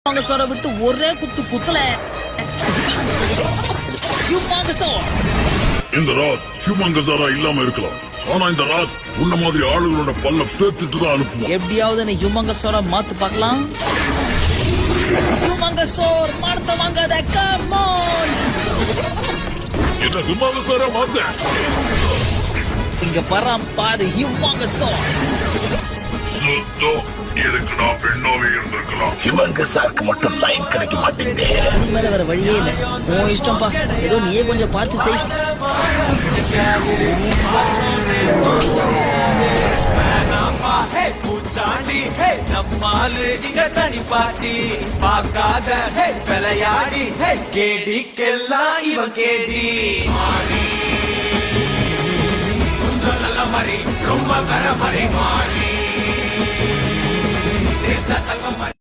ஹியூமாங்கஸோரை விட்டு ஒரே குத்து குத்துல இந்த ராத் ஹியூமாங்கஸாரா இல்லாம இருக்கலாம். ஆனா இந்த ராத் உன்ன மாதிரி ஆளுகளோட பல்ல பேத்துட்டு தான் அனுப்புவோம். எப்படியாவது நீ ஹியூமாங்கஸோரை மாத்து பார்க்கலாம். ஹியூமாங்கஸோர் மாத்த வாங்காத, கம் ஆன். என்ன ஹியூமாங்கஸாரா மாத்த? இங்க பாரு ஹியூமாங்கஸோர். சுத்தம் இதுக்கு நான் பெண்ணாவே இருந்திருக்கலாம். ஹியூமாங்கஸாருக்கு மட்டும் லைன் கிடைக்க மாட்டேங்குது. இது மேல வர வழியே இல்ல. உன் இஷ்டம்பா, ஏதோ நீயே கொஞ்சம் பார்த்து செய். நம்மாலு இங்க தனி பாட்டி பார்க்காத விளையாடி கேடிக்கெல்லாம் இவன் கேடி கொஞ்சம் நல்ல மாதிரி ரொம்ப கர மாதிரி மாறி தங்க மாதிரி